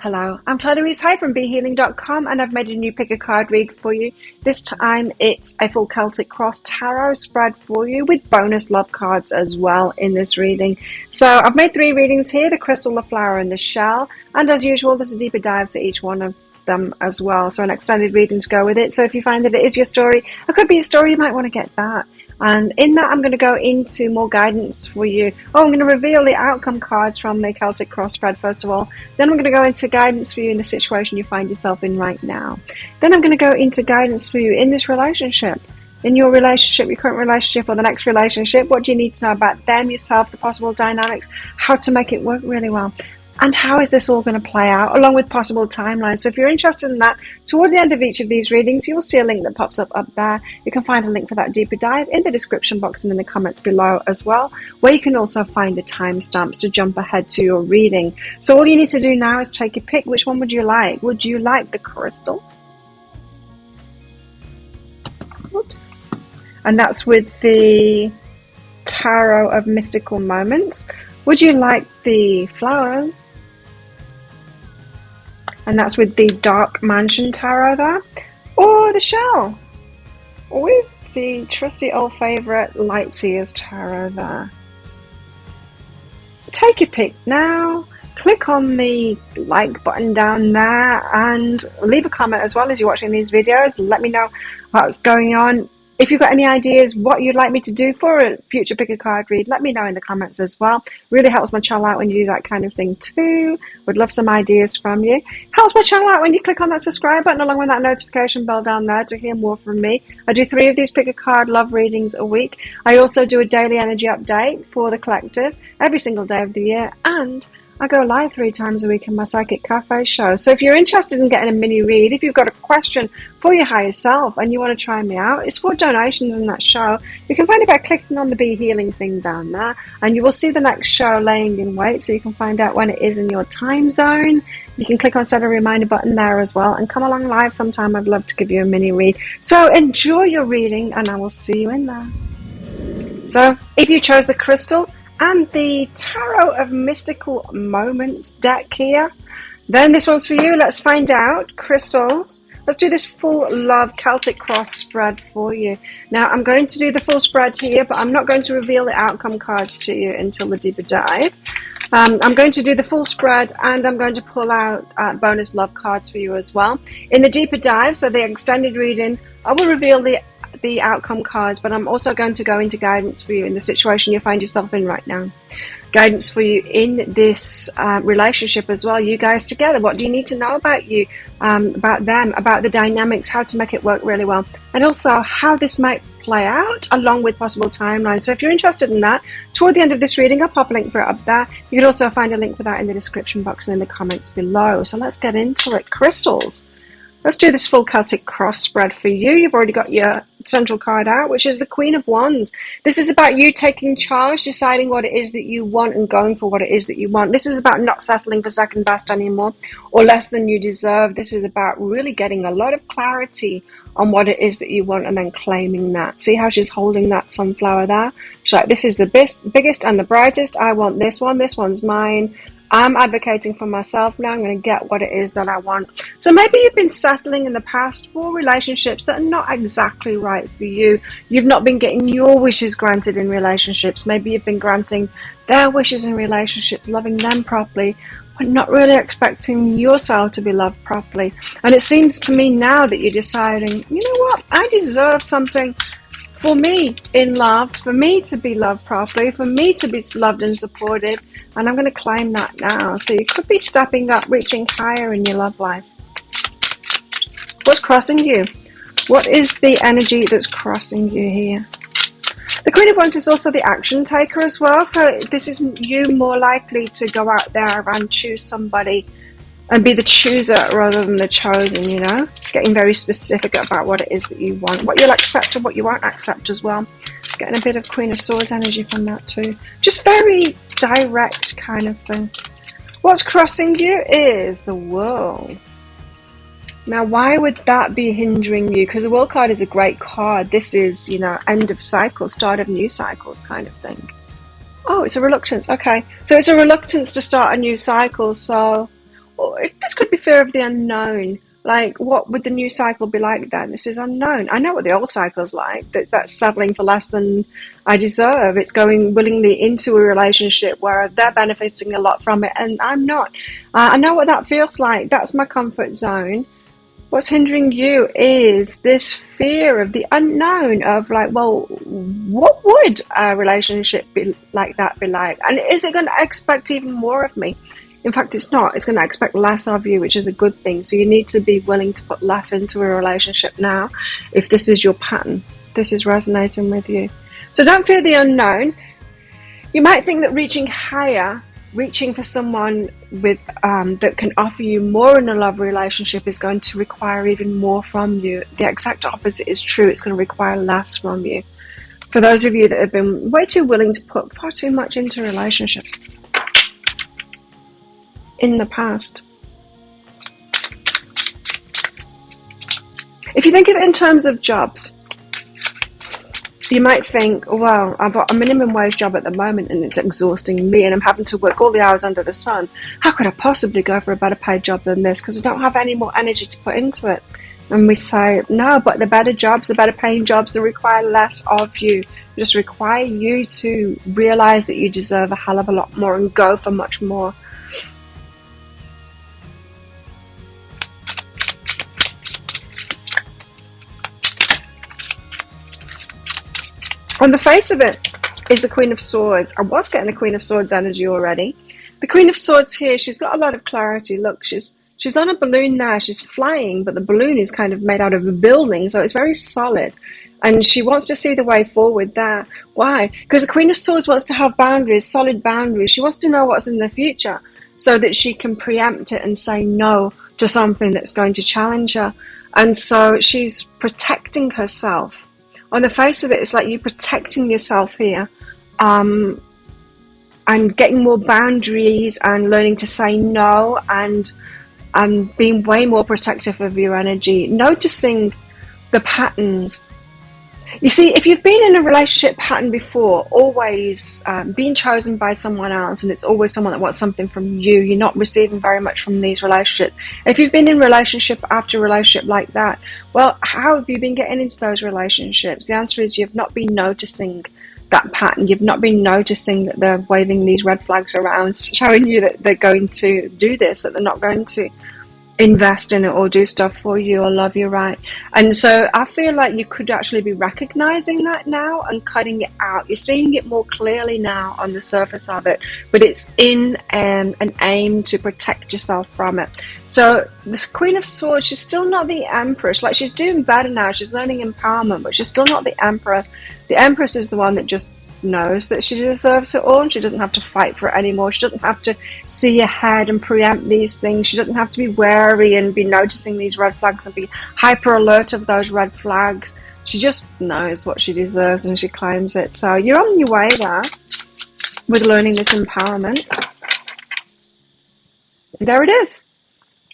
Hello, I'm Claudia Hyde from BeHealing.com, and I've made a new pick a card read for you. This time it's a full Celtic Cross tarot spread for you with bonus love cards as well in this reading. So I've made 3 readings here, the crystal, the flower and the shell, and as usual there's a deeper dive to each one of them as well, so an extended reading to go with it. So if you find that it is your story, it could be a story, you might want to get that. And in that, I'm going to go into more guidance for you. I'm going to reveal the outcome cards from the Celtic Cross spread first of all. Then I'm going to go into guidance for you in the situation you find yourself in right now. Then I'm going to go into guidance for you in this relationship. In your relationship, your current relationship or the next relationship, what do you need to know about them, yourself, the possible dynamics, how to make it work really well. And how is this all going to play out, along with possible timelines. So if you're interested in that, toward the end of each of these readings, you'll see a link that pops up there. You can find a link for that deeper dive in the description box and in the comments below as well, where you can also find the timestamps to jump ahead to your reading. So all you need to do now is take a pick. Which one would you like? Would you like the crystal? Oops. And that's with the Tarot of Mystical Moments. Would you like the flowers? And that's with the Dark Mansion Tarot there. Or the shell with the trusty old favourite Lightseers Tarot there. Take your pick now. Click on the like button down there and leave a comment as well as you're watching these videos. Let me know what's going on. If you've got any ideas what you'd like me to do for a future pick a card read, let me know in the comments as well. Really helps my channel out when you do that kind of thing too. Would love some ideas from you. Helps my channel out when you click on that subscribe button along with that notification bell down there to hear more from me. I do 3 of these pick a card love readings a week. I also do a daily energy update for the collective every single day of the year, and I go live 3 times a week in my Psychic Cafe show. So if you're interested in getting a mini read, if you've got a question for your higher self and you want to try me out, it's for donations in that show. You can find it by clicking on the Be Healing thing down there, and you will see the next show laying in wait, so you can find out when it is in your time zone. You can click on set a reminder button there as well and come along live sometime. I'd love to give you a mini read. So enjoy your reading and I will see you in there. So if you chose the crystal and the Tarot of Mystical Moments deck here, then this one's for you. Let's find out. Crystals. Let's do this full love Celtic Cross spread for you. Now, I'm going to do the full spread here, but I'm not going to reveal the outcome cards to you until the deeper dive. I'm going to do the full spread and I'm going to pull out bonus love cards for you as well. In the deeper dive, so the extended reading, I will reveal the outcome cards, but I'm also going to go into guidance for you in the situation you find yourself in right now. Guidance for you in this relationship as well, you guys together. What do you need to know about you, about them, about the dynamics, how to make it work really well, and also how this might play out along with possible timelines. So if you're interested in that, toward the end of this reading, I'll pop a link for it up there. You can also find a link for that in the description box and in the comments below. So let's get into it. Crystals. Let's do this full Celtic Cross spread for you. You've already got your central card out, which is the Queen of Wands. This is about you taking charge, deciding what it is that you want and going for what it is that you want. This is about not settling for second best anymore or less than you deserve. This is about really getting a lot of clarity on what it is that you want and then claiming that. See how she's holding that sunflower there? She's like, this is the biggest and the brightest. I want this one. This one's mine. I'm advocating for myself now. I'm going to get what it is that I want. So maybe you've been settling in the past for relationships that are not exactly right for you. You've not been getting your wishes granted in relationships. Maybe you've been granting their wishes in relationships, loving them properly, but not really expecting yourself to be loved properly. And it seems to me now that you're deciding, you know what, I deserve something for me in love, for me to be loved properly, for me to be loved and supported, and I'm going to claim that now. So you could be stepping up, reaching higher in your love life. What's crossing you? What is the energy that's crossing you here? The Queen of Wands is also the action taker as well, so this is you more likely to go out there and choose somebody and be the chooser rather than the chosen, you know? Getting very specific about what it is that you want, what you'll accept and what you won't accept as well. Getting a bit of Queen of Swords energy from that too. Just very direct kind of thing. What's crossing you is the World. Now, why would that be hindering you? Because the World card is a great card. This is, you know, end of cycle, start of new cycles kind of thing. Oh, it's a reluctance. Okay. So it's a reluctance to start a new cycle. So this could be fear of the unknown. Like, what would the new cycle be like then? This is unknown. I know what the old cycle's like. That's settling for less than I deserve. It's going willingly into a relationship where they're benefiting a lot from it and I'm not. I know what that feels like. That's my comfort zone. What's hindering you is this fear of the unknown, of like, well, what would a relationship be like that be like? And is it going to expect even more of me? In fact, it's not. It's going to expect less of you, which is a good thing. So you need to be willing to put less into a relationship now if this is your pattern. This is resonating with you. So don't fear the unknown. You might think that reaching higher, reaching for someone with that can offer you more in a love relationship is going to require even more from you. The exact opposite is true. It's going to require less from you. For those of you that have been way too willing to put far too much into relationships in the past. If you think of it in terms of jobs, you might think, well, I've got a minimum wage job at the moment and it's exhausting me and I'm having to work all the hours under the sun. How could I possibly go for a better paid job than this? Because I don't have any more energy to put into it. And we say, no, but the better jobs, the better paying jobs, they require less of you. They just require you to realize that you deserve a hell of a lot more and go for much more. On the face of it is the Queen of Swords. I was getting the Queen of Swords energy already. The Queen of Swords here, she's got a lot of clarity. Look, she's on a balloon now. She's flying, but the balloon is kind of made out of a building, so it's very solid. And she wants to see the way forward there. Why? Because the Queen of Swords wants to have boundaries, solid boundaries. She wants to know what's in the future so that she can preempt it and say no to something that's going to challenge her. And so she's protecting herself. On the face of it, it's like you protecting yourself here, and getting more boundaries and learning to say no, and being way more protective of your energy, noticing the patterns. You see, if you've been in a relationship pattern before, always being chosen by someone else, and it's always someone that wants something from you, you're not receiving very much from these relationships. If you've been in relationship after relationship like that, well, how have you been getting into those relationships? The answer is you've not been noticing that pattern. You've not been noticing that they're waving these red flags around, showing you that they're going to do this, that they're not going to invest in it or do stuff for you or love you right. And so I feel like you could actually be recognizing that now and cutting it out. You're seeing it more clearly now on the surface of it, but it's in an aim to protect yourself from it. So this Queen of Swords, she's still not the Empress. Like, she's doing better now. She's learning empowerment, but she's still not the Empress. The Empress is the one that just knows that she deserves it all and she doesn't have to fight for it anymore. She doesn't have to see ahead and preempt these things. She doesn't have to be wary and be noticing these red flags and be hyper alert of those red flags. She just knows what she deserves and she claims it. So you're on your way there with learning this empowerment. There it is.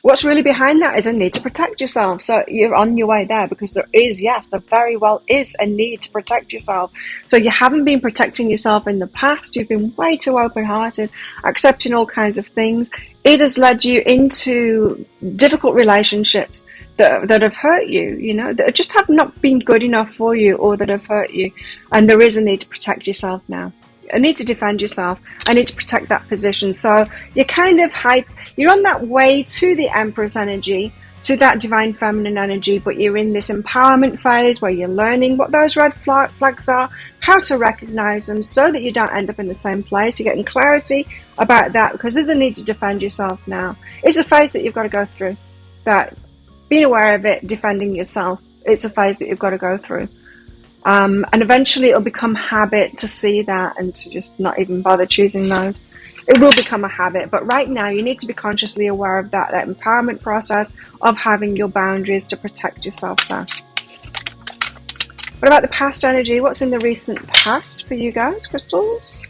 What's really behind that is a need to protect yourself. So you're on your way there because there is, yes, there very well is a need to protect yourself. So you haven't been protecting yourself in the past. You've been way too open-hearted, accepting all kinds of things. It has led you into difficult relationships that have hurt you, you know, that just have not been good enough for you or that have hurt you. And there is a need to protect yourself now. I need to defend yourself. I need to protect that position. So you're kind of you're on that way to the Empress energy, to that divine feminine energy, but you're in this empowerment phase where you're learning what those red flags are, how to recognize them so that you don't end up in the same place. You're getting clarity about that because there's a need to defend yourself now. It's a phase that you've got to go through. That being aware of it, defending yourself, it's a phase that you've got to go through. And eventually it'll become habit to see that and to just not even bother choosing those. It will become a habit, but right now you need to be consciously aware of that empowerment process of having your boundaries to protect yourself there. What about the past energy? What's in the recent past for you guys, crystals?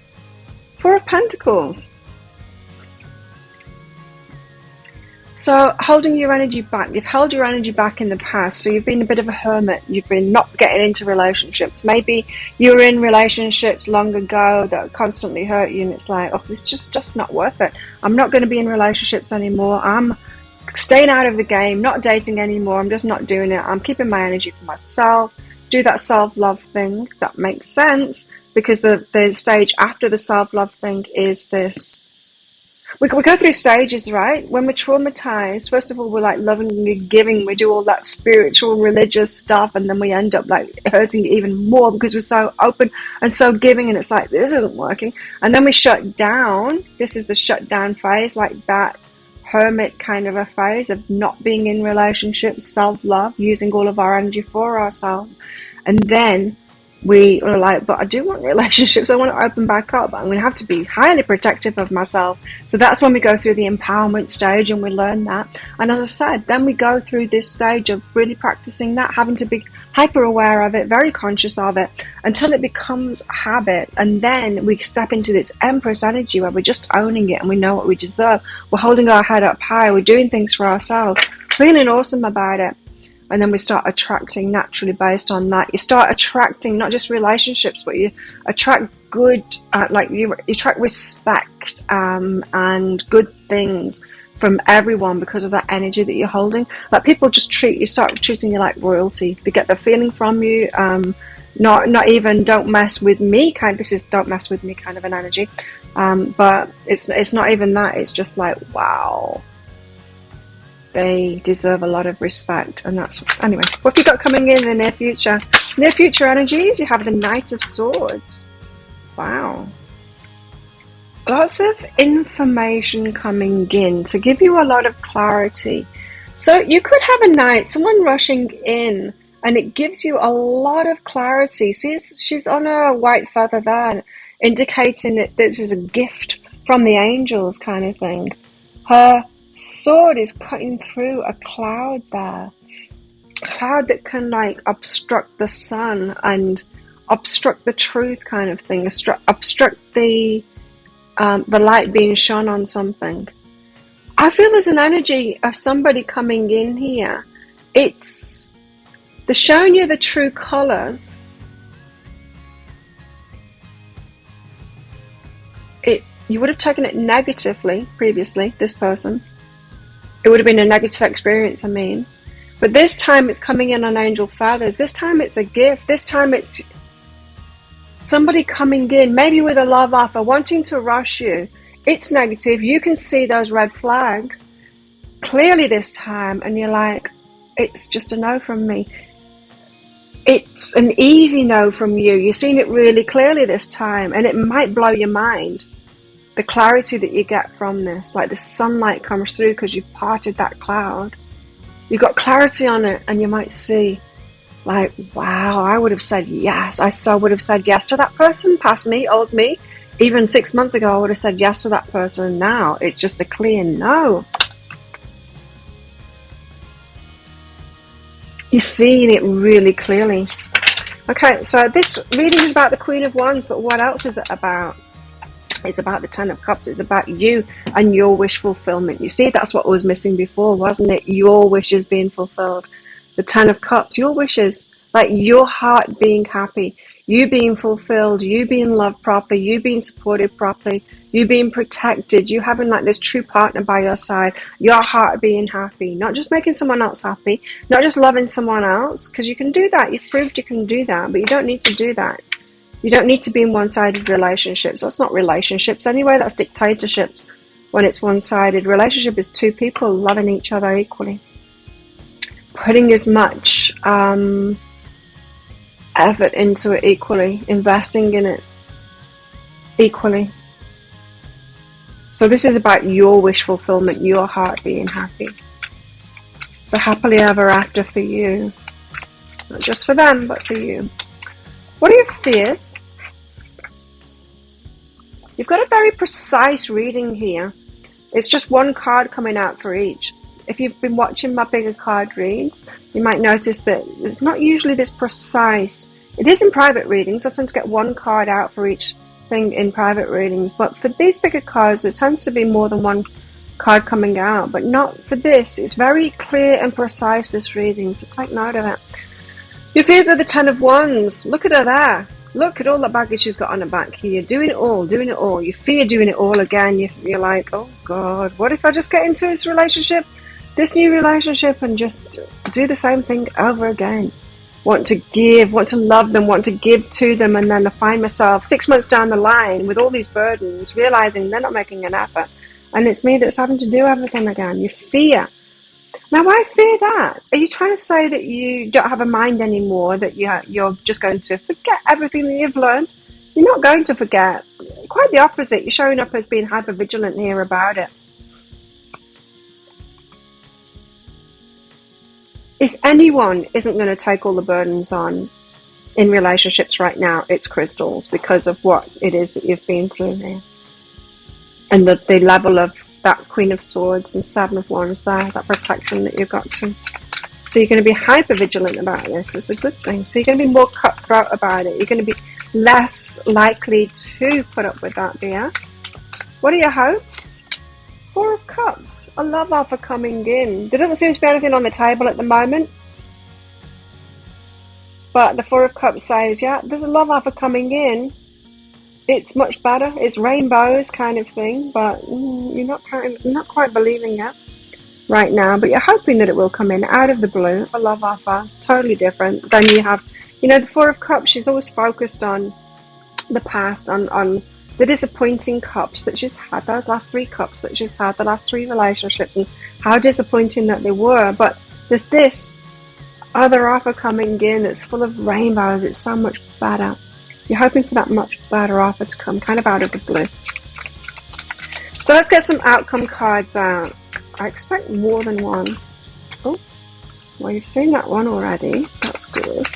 Four of Pentacles. So holding your energy back, you've held your energy back in the past, so you've been a bit of a hermit, you've been not getting into relationships. Maybe you were in relationships long ago that constantly hurt you, and it's like, oh, it's just not worth it. I'm not going to be in relationships anymore. I'm staying out of the game, not dating anymore. I'm just not doing it. I'm keeping my energy for myself. Do that self-love thing. That makes sense, because the stage after the self-love thing is this. We go through stages, right? When we're traumatized, first of all, we're like loving and giving. We do all that spiritual, religious stuff, and then we end up like hurting even more because we're so open and so giving, and it's like, this isn't working. And then we shut down. This is the shutdown phase, like that hermit kind of a phase of not being in relationships, self-love, using all of our energy for ourselves. And then we are like, but I do want relationships. I want to open back up. I'm going to have to be highly protective of myself. So that's when we go through the empowerment stage and we learn that. And as I said, then we go through this stage of really practicing that, having to be hyper aware of it, very conscious of it, until it becomes a habit. And then we step into this Empress energy where we're just owning it and we know what we deserve. We're holding our head up high. We're doing things for ourselves, feeling awesome about it. And then we start attracting naturally based on that. You start attracting not just relationships, but you attract good, like you attract respect and good things from everyone because of that energy that you're holding. Like people just start treating you like royalty. They get the feeling from you. Not even don't mess with me this is don't mess with me kind of an energy. But it's not even that. It's just like, wow. They deserve a lot of respect, and that's anyway. What have you got coming in the near future? Near future energies. You have the Knight of Swords. Wow, lots of information coming in to give you a lot of clarity. So you could have a knight, someone rushing in, and it gives you a lot of clarity. See, she's on a white feather there, indicating that this is a gift from the angels, kind of thing. Her sword is cutting through a cloud there, a cloud that can like obstruct the sun and obstruct the truth, kind of thing, obstruct the light being shone on something. I feel there's an energy of somebody coming in here. They're showing you the true colors. You would have taken it negatively previously, this person. It would have been a negative experience, I mean. But this time it's coming in on angel feathers. This time it's a gift. This time it's somebody coming in, maybe with a love offer, wanting to rush you. It's negative. You can see those red flags clearly this time, and you're like, it's just a no from me. It's an easy no from you. You've seen it really clearly this time, and it might blow your mind. The clarity that you get from this, like the sunlight comes through because you've parted that cloud. You've got clarity on it, and you might see, like, wow, I would have said yes. I so would have said yes to that person, past me, old me. Even 6 months ago, I would have said yes to that person. Now it's just a clear no. You're seeing it really clearly. Okay, so this reading is about the Queen of Wands, but what else is it about? It's about the Ten of Cups. It's about you and your wish fulfillment. You see, that's what was missing before, wasn't it? Your wishes being fulfilled. The Ten of Cups, your wishes, like your heart being happy, you being fulfilled, you being loved properly, you being supported properly, you being protected, you having like this true partner by your side, your heart being happy, not just making someone else happy, not just loving someone else, because you can do that. You've proved you can do that, but you don't need to do that. You don't need to be in one-sided relationships. That's not relationships anyway. That's dictatorships when it's one-sided. Relationship is two people loving each other equally. Putting as much effort into it equally. Investing in it equally. So this is about your wish fulfillment, your heart being happy. The happily ever after for you. Not just for them, but for you. What are your fears? You've got a very precise reading here. It's just one card coming out for each. If you've been watching my bigger card reads, you might notice that it's not usually this precise. It is in private readings. I tend to get one card out for each thing in private readings. But for these bigger cards, there tends to be more than one card coming out, but not for this. It's very clear and precise, this reading, so take note of it. Your fears are the 10 of Wands. Look at her there. Look at all the baggage she's got on her back here. Doing it all, doing it all. You fear doing it all again. You're like, oh God, what if I just get into this relationship, this new relationship, and just do the same thing over again? Want to give, want to love them, want to give to them, and then I find myself 6 months down the line with all these burdens, realizing they're not making an effort, and it's me that's having to do everything again. You fear. Now, why fear that? Are you trying to say that you don't have a mind anymore, that you're just going to forget everything that you've learned? You're not going to forget. Quite the opposite. You're showing up as being hyper-vigilant here about it. If anyone isn't going to take all the burdens on in relationships right now, it's crystals, because of what it is that you've been through here. And the level of that Queen of Swords and Seven of Wands there, that protection that you've got to. So you're going to be hyper vigilant about this. It's a good thing. So you're going to be more cutthroat about it. You're going to be less likely to put up with that BS. What are your hopes? Four of Cups. A love offer coming in. There doesn't seem to be anything on the table at the moment. But the Four of Cups says, yeah, there's a love offer coming in. It's much better. It's rainbows kind of thing, but you're not quite believing it right now. But you're hoping that it will come in out of the blue. A love offer, totally different. Then you have, the Four of Cups. She's always focused on the past, on the disappointing cups that she's had. Those last 3 cups that she's had, the last 3 relationships, and how disappointing that they were. But there's this other offer coming in that's full of rainbows. It's so much better. You're hoping for that much better offer to come kind of out of the blue. So let's get some outcome cards out. I expect more than one. Oh, well, you've seen that one already. That's good.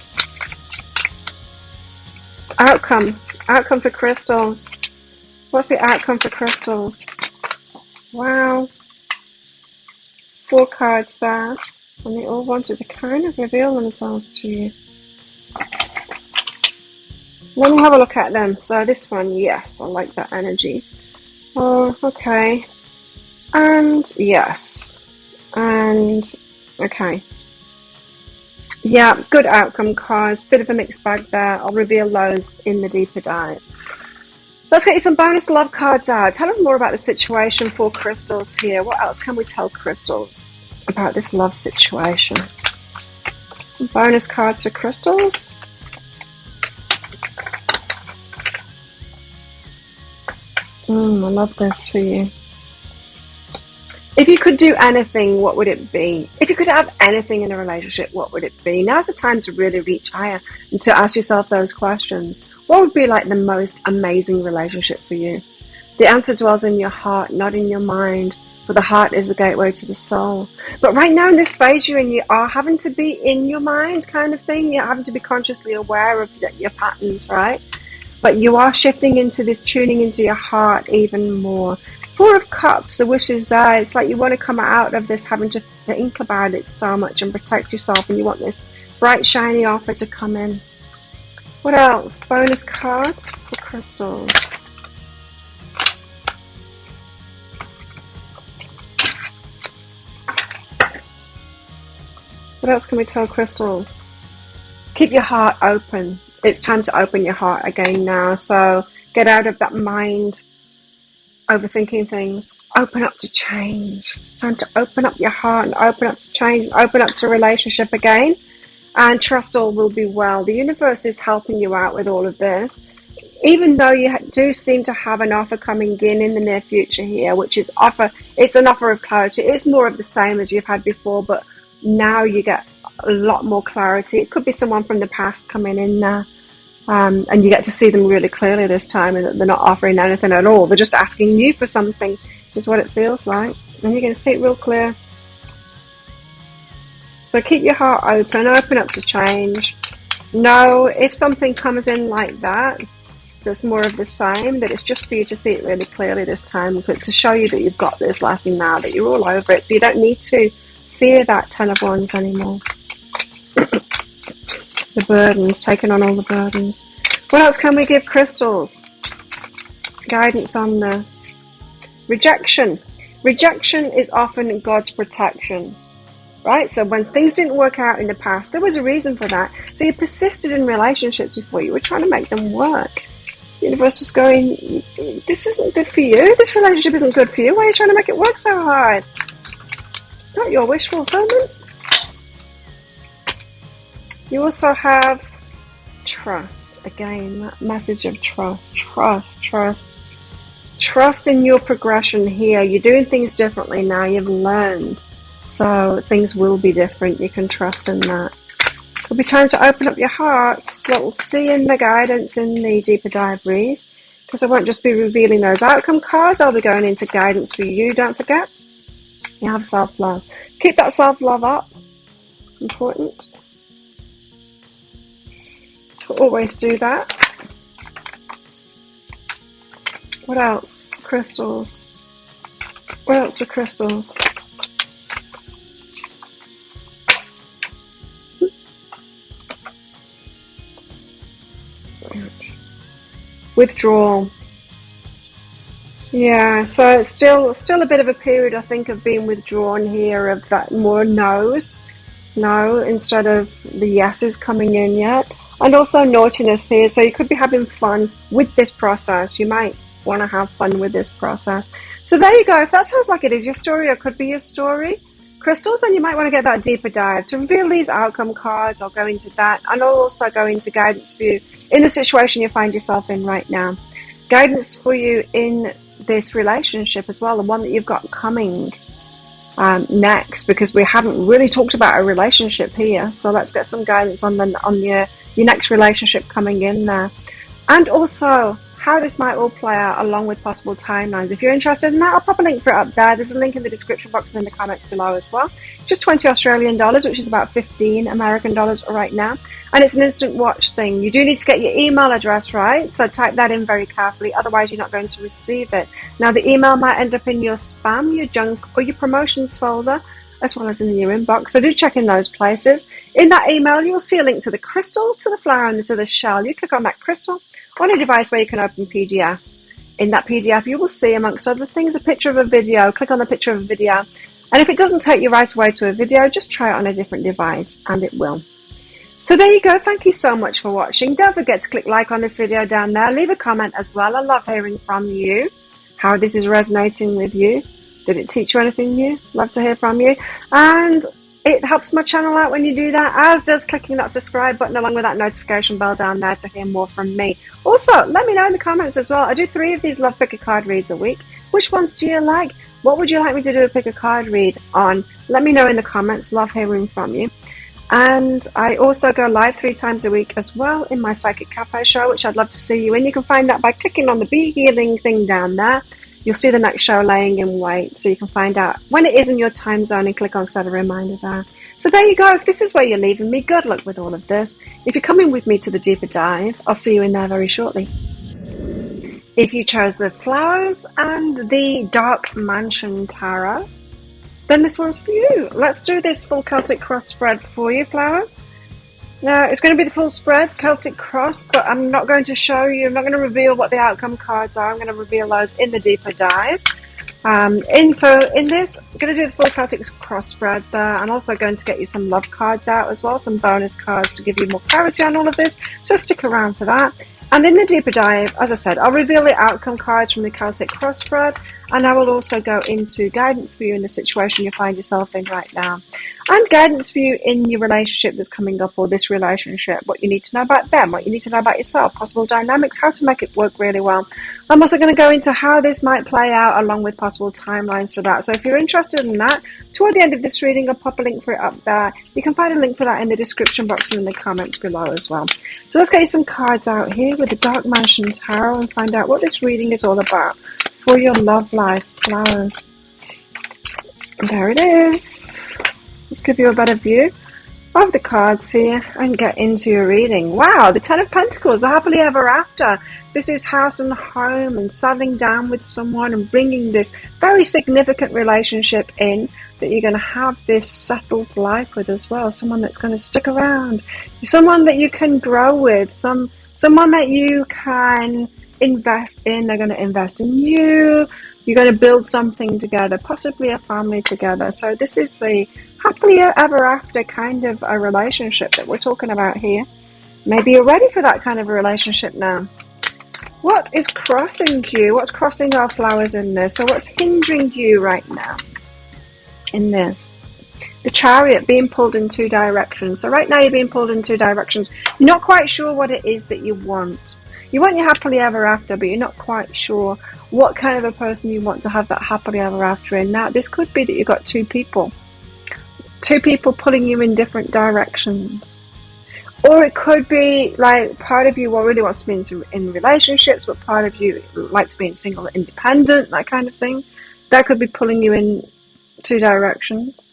Outcome for crystals. What's the outcome for crystals? Wow. 4 cards there. And they all wanted to kind of reveal themselves to you. Let me have a look at them. So this one, yes, I like that energy. Oh, okay. And yes. And okay. Yeah, good outcome cards. Bit of a mixed bag there. I'll reveal those in the deeper dive. Let's get you some bonus love cards out. Tell us more about the situation for crystals here. What else can we tell crystals about this love situation? Bonus cards for crystals. I love this for you. If you could do anything, what would it be? If you could have anything in a relationship, what would it be? Now's the time to really reach higher and to ask yourself those questions. What would be like the most amazing relationship for you? The answer dwells in your heart, not in your mind, for the heart is the gateway to the soul. But right now in this phase you're in, you are having to be in your mind kind of thing. You're having to be consciously aware of your patterns, right? But you are shifting into this, tuning into your heart even more. 4 of Cups, the wish is there. It's like you want to come out of this having to think about it so much and protect yourself, and you want this bright, shiny offer to come in. What else? Bonus cards for crystals. What else can we tell crystals? Keep your heart open. It's time to open your heart again now. So get out of that mind, overthinking things. Open up to change. It's time to open up your heart and open up to change, open up to a relationship again. And trust all will be well. The universe is helping you out with all of this. Even though you do seem to have an offer coming in the near future here, which is it's an offer of clarity. It's more of the same as you've had before, but now you get a lot more clarity. It could be someone from the past coming in there, and you get to see them really clearly this time, and that they're not offering anything at all. They're just asking you for something, is what it feels like. And you're going to see it real clear. So keep your heart open, open up to change. Know if something comes in like that, that's more of the same, that it's just for you to see it really clearly this time, to show you that you've got this lesson now, that you're all over it. So you don't need to fear that 10 of Wands anymore. The burdens, taking on all the burdens. What else can we give crystals? Guidance on this. Rejection. Rejection is often God's protection, right? So when things didn't work out in the past, there was a reason for that. So you persisted in relationships before. You were trying to make them work. The universe was going, this isn't good for you. This relationship isn't good for you. Why are you trying to make it work so hard? It's not your wish fulfillment. You also have trust. Again, that message of trust. Trust in your progression here. You're doing things differently now. You've learned. So things will be different. You can trust in that. It'll be time to open up your hearts. What we'll see in the guidance in the deeper dive read. Because I won't just be revealing those outcome cards. I'll be going into guidance for you. Don't forget. You have self-love. Keep that self-love up. Important. To always do that. What else? Crystals. What else for crystals? Withdrawal. Yeah, so it's still a bit of a period, I think, of being withdrawn here, of that more no's, no, instead of the yeses coming in yet. And also naughtiness here, so you could be having fun with this process. You might want to have fun with this process. So there you go. If that sounds like it is your story or could be your story, crystals, then you might want to get that deeper dive. To reveal these outcome cards, I'll go into that, and I'll also go into guidance for you in the situation you find yourself in right now. Guidance for you in this relationship as well, the one that you've got coming next, because we haven't really talked about a relationship here. So let's get some guidance on your next relationship coming in there, and also how this might all play out along with possible timelines. If you're interested in that, I'll pop a link for it up there. There's a link in the description box and in the comments below as well. Just 20 Australian dollars, which is about 15 American dollars right now. And it's an instant watch thing. You do need to get your email address right, so type that in very carefully, otherwise you're not going to receive it. Now the email might end up in your spam, your junk, or your promotions folder, as well as in your inbox, so do check in those places. In that email you'll see a link to the crystal, to the flower, and to the shell. You click on that crystal on a device where you can open PDFs. In that PDF you will see, amongst other things, a picture of a video. Click on the picture of a video, and if it doesn't take you right away to a video, just try it on a different device and it will. So there you go. Thank you so much for watching. Don't forget to click like on this video down there. Leave a comment as well. I love hearing from you, how this is resonating with you. Did it teach you anything new? Love to hear from you. And it helps my channel out when you do that, as does clicking that subscribe button along with that notification bell down there to hear more from me. Also, let me know in the comments as well. I do 3 of these Love Pick a Card reads a week. Which ones do you like? What would you like me to do a pick a card read on? Let me know in the comments. Love hearing from you. And I also go live 3 times a week as well in my Psychic Cafe show, which I'd love to see you in. You can find that by clicking on the Be Healing thing down there. You'll see the next show laying in wait, so you can find out when it is in your time zone and click on set a reminder there. So there you go. If this is where you're leaving me, good luck with all of this. If you're coming with me to the deeper dive, I'll see you in there very shortly. If you chose the flowers and the Dark Mansion Tarot, then this one's for you. Let's do this full Celtic cross spread for you, flowers. Now, it's going to be the full spread, Celtic cross, but I'm not going to show you, I'm not going to reveal what the outcome cards are. I'm going to reveal those in the deeper dive. So in this, I'm going to do the full Celtic cross spread there. I'm also going to get you some love cards out as well, some bonus cards to give you more clarity on all of this. So stick around for that. And in the deeper dive, as I said, I'll reveal the outcome cards from the Celtic cross spread, and I will also go into guidance for you in the situation you find yourself in right now, and guidance for you in your relationship that's coming up, or this relationship, what you need to know about them, what you need to know about yourself, possible dynamics, how to make it work really well. I'm also going to go into how this might play out along with possible timelines for that. So if you're interested in that, toward the end of this reading, I'll pop a link for it up there. You can find a link for that in the description box and in the comments below as well. So let's get you some cards out here with the Dark Mansion Tarot and find out what this reading is all about for your love life, flowers. There it is. Let's give you a better view of the cards here and get into your reading. Wow, the Ten of Pentacles, the happily ever after. This is house and home and settling down with someone and bringing this very significant relationship in that you're going to have this settled life with as well. Someone that's going to stick around. Someone that you can grow with. Someone that you can invest in. They're going to invest in you. You're going to build something together, possibly a family together. So this is the happily ever after kind of a relationship that we're talking about here. Maybe you're ready for that kind of a relationship now. What is crossing you? What's crossing our flowers in this? So what's hindering you right now in this? The Chariot, being pulled in two directions. So right now you're being pulled in two directions. You're not quite sure what it is that you want. You want your happily ever after, but you're not quite sure what kind of a person you want to have that happily ever after in. Now, this could be that you've got two people pulling you in different directions. Or it could be like part of you really wants to be in relationships, but part of you likes being single, independent, that kind of thing. That could be pulling you in two directions.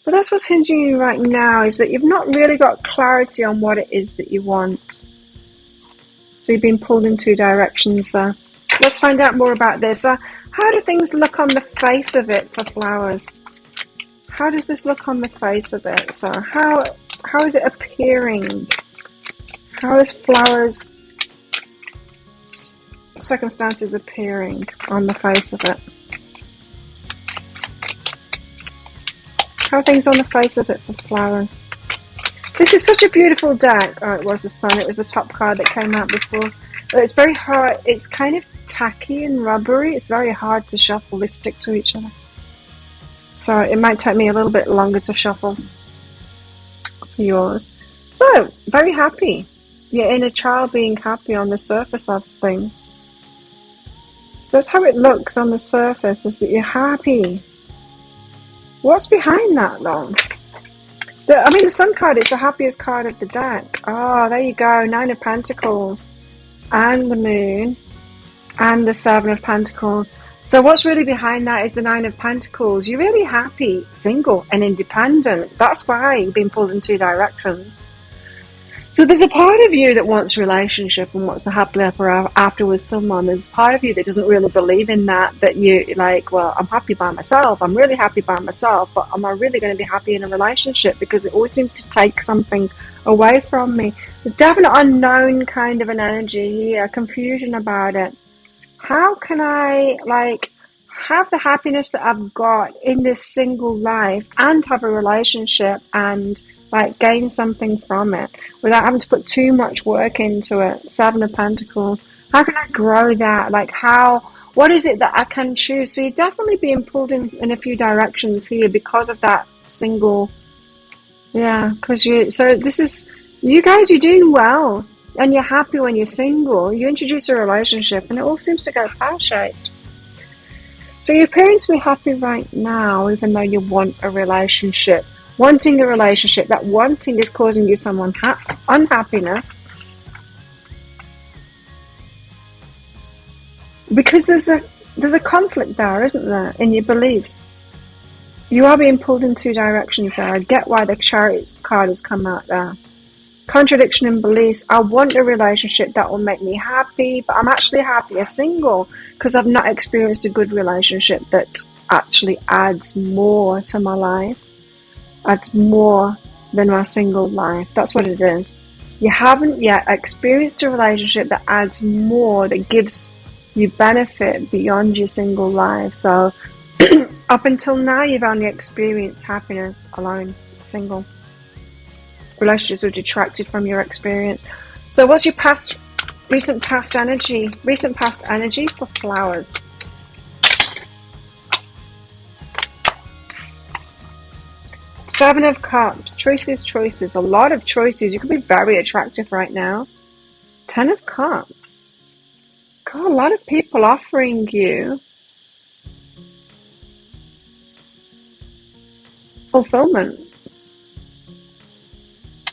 But that's what's hindering you right now, is that you've not really got clarity on what it is that you want. So you've been pulled in two directions there. Let's find out more about this. How do things look on the face of it for flowers? How does this look on the face of it? So how is it appearing? How is flowers' circumstances appearing on the face of it? How are things on the face of it for flowers? This is such a beautiful deck. Oh, it was the Sun. It was the top card that came out before. It's very hard. It's kind of tacky and rubbery. It's very hard to shuffle. They stick to each other. So it might take me a little bit longer to shuffle for yours. So, very happy. Your inner child being happy on the surface of things. That's how it looks on the surface, is that you're happy. What's behind that, though? The Sun card is the happiest card of the deck. Oh, there you go. 9 of Pentacles. And the Moon. And the 7 of Pentacles. So what's really behind that is the 9 of Pentacles. You're really happy, single and independent. That's why you've been pulled in two directions. So there's a part of you that wants relationship and wants the happily ever after with someone. There's a part of you that doesn't really believe in that you're like, well, I'm happy by myself. I'm really happy by myself, but am I really going to be happy in a relationship? Because it always seems to take something away from me. The definite unknown kind of an energy here, confusion about it. How can I have the happiness that I've got in this single life and have a relationship and gain something from it without having to put too much work into it? 7 of Pentacles. How can I grow that? What is it that I can choose? So you're definitely being pulled in a few directions here because of that single. Yeah, you guys, you're doing well. And you're happy when you're single. You introduce a relationship and it all seems to go pear-shaped. So you're appearing to be happy right now, even though you want a relationship. Wanting a relationship. That wanting is causing you some unhappiness. Because there's a conflict there, isn't there, in your beliefs. You are being pulled in two directions there. I get why the Chariot card has come out there. Contradiction in beliefs. I want a relationship that will make me happy, but I'm actually happier single because I've not experienced a good relationship that actually adds more to my life, adds more than my single life. That's what it is. You haven't yet experienced a relationship that adds more, that gives you benefit beyond your single life. So up until now, you've only experienced happiness alone, single. Relationships were detracted from your experience. So what's your recent past energy for flowers? Seven of Cups. Choices. A lot of choices. You could be very attractive right now. 10 of Cups. God, a lot of people offering you fulfillment.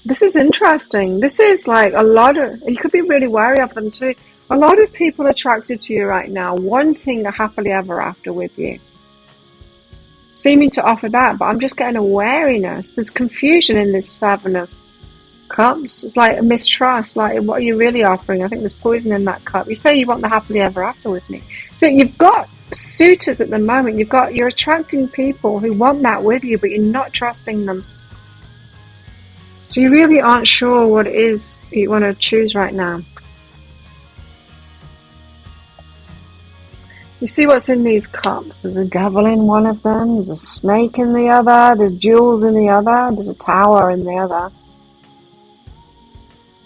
This is interesting. This is a lot of, and you could be really wary of them too. A lot of people attracted to you right now, wanting a happily ever after with you. Seeming to offer that, but I'm just getting a wariness. There's confusion in this 7 of Cups. It's like a mistrust, what are you really offering? I think there's poison in that cup. You say you want the happily ever after with me. So you've got suitors at the moment. You're attracting people who want that with you, but you're not trusting them. So you really aren't sure what it is you want to choose right now. You see what's in these cups? There's a devil in one of them, there's a snake in the other, there's jewels in the other, there's a tower in the other,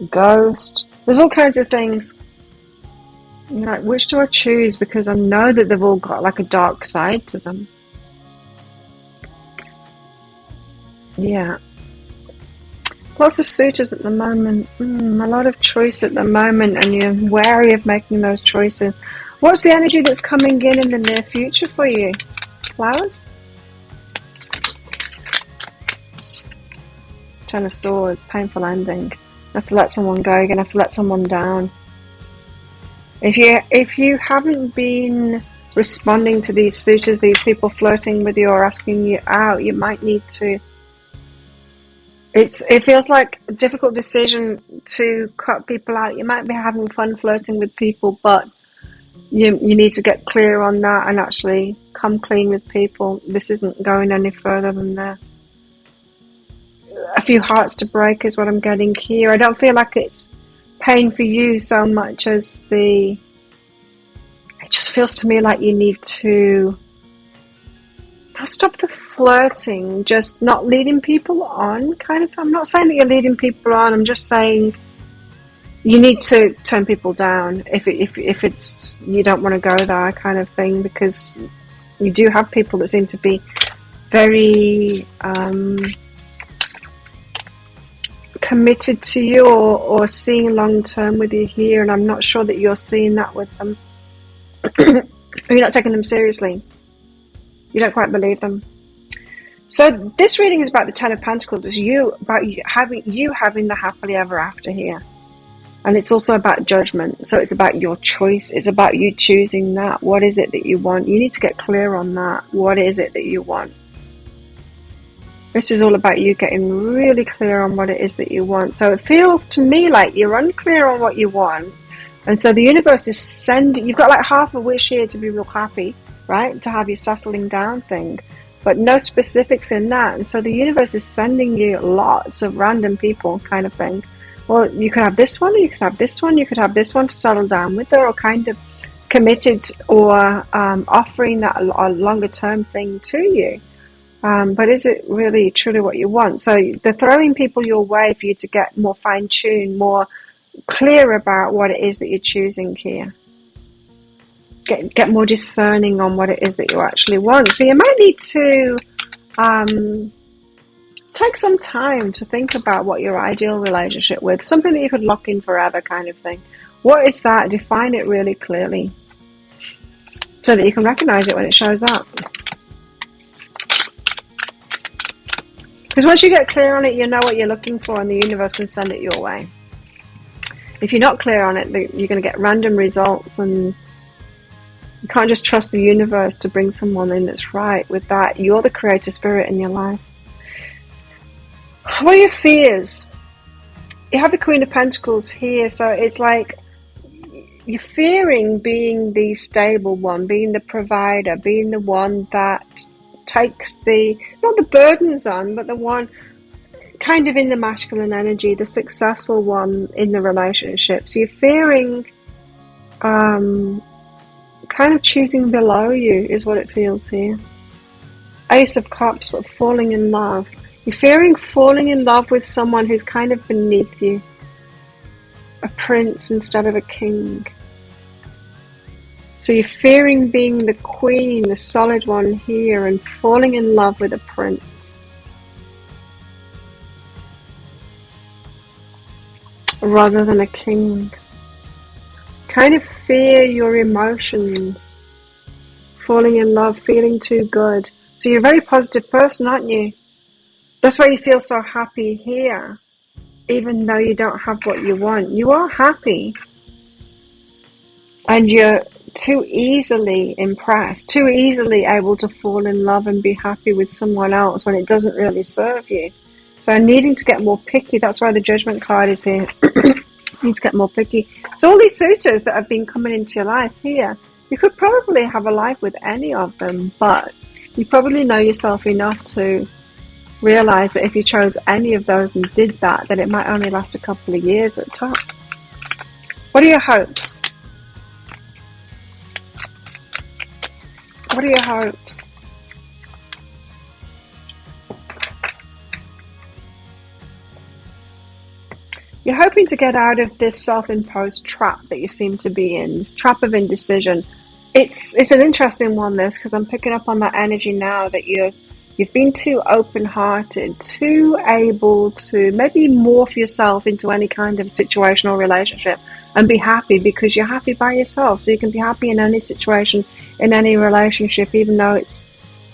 a ghost. There's all kinds of things. You're like, which do I choose? Because I know that they've all got like a dark side to them. Yeah. Lots of suitors at the moment. A lot of choice at the moment, and you're wary of making those choices. What's the energy that's coming in the near future for you? Flowers? Ten of Swords, painful ending. You have to let someone go, you're going to have to let someone down. If you haven't been responding to these suitors, these people flirting with you or asking you out, you might need to. It feels like a difficult decision to cut people out. You might be having fun flirting with people, but you need to get clear on that and actually come clean with people. This isn't going any further than this. A few hearts to break is what I'm getting here. I don't feel like it's pain for you so much as it just feels to me like you need to stop the flirting, just not leading people on, kind of. I'm not saying that you're leading people on, I'm just saying you need to turn people down if it's you don't want to go there, kind of thing, because you do have people that seem to be very committed to you or seeing long term with you here, and I'm not sure that you're seeing that with them. You're not taking them seriously. You don't quite believe them. So this reading is about the Ten of Pentacles. It's about you having the happily ever after here. And it's also about judgment. So it's about your choice. It's about you choosing that. What is it that you want? You need to get clear on that. What is it that you want? This is all about you getting really clear on what it is that you want. So it feels to me like you're unclear on what you want. And so the universe is sending, you've got like half a wish here to be real happy, right? To have your settling down thing, but no specifics in that. And so the universe is sending you lots of random people, kind of thing. Well, you could have this one, or you could have this one, you could have this one to settle down with. They're all kind of committed or offering that a longer term thing to you. But is it really truly what you want? So they're throwing people your way for you to get more fine-tuned, more clear about what it is that you're choosing here. Get more discerning on what it is that you actually want. So you might need to take some time to think about what your ideal relationship with, something that you could lock in forever, kind of thing. What is that? Define it really clearly so that you can recognize it when it shows up. Because once you get clear on it, you know what you're looking for, and the universe can send it your way. If you're not clear on it, you're going to get random results, and you can't just trust the universe to bring someone in that's right with that. You're the creative spirit in your life. What are your fears? You have the Queen of Pentacles here, so it's like you're fearing being the stable one, being the provider, being the one that takes not the burdens on, but the one kind of in the masculine energy, the successful one in the relationship. So you're fearing kind of choosing below you is what it feels here. Ace of Cups, but falling in love. You're fearing falling in love with someone who's kind of beneath you. A prince instead of a king. So you're fearing being the queen, the solid one here, and falling in love with a prince. Rather than a king. Kind of fear your emotions. Falling in love, feeling too good. So you're a very positive person, aren't you? That's why you feel so happy here. Even though you don't have what you want. You are happy. And you're too easily impressed, too easily able to fall in love and be happy with someone else when it doesn't really serve you. So I'm needing to get more picky. That's why the Judgment card is here. Need to get more picky. So all these suitors that have been coming into your life here, you could probably have a life with any of them, but you probably know yourself enough to realize that if you chose any of those and did that, then it might only last a couple of years at tops. What are your hopes? What are your hopes? You're hoping to get out of this self-imposed trap that you seem to be in, this trap of indecision. It's an interesting one, this, because I'm picking up on that energy now that you've been too open-hearted, too able to maybe morph yourself into any kind of situational relationship and be happy because you're happy by yourself. So you can be happy in any situation, in any relationship, even though it's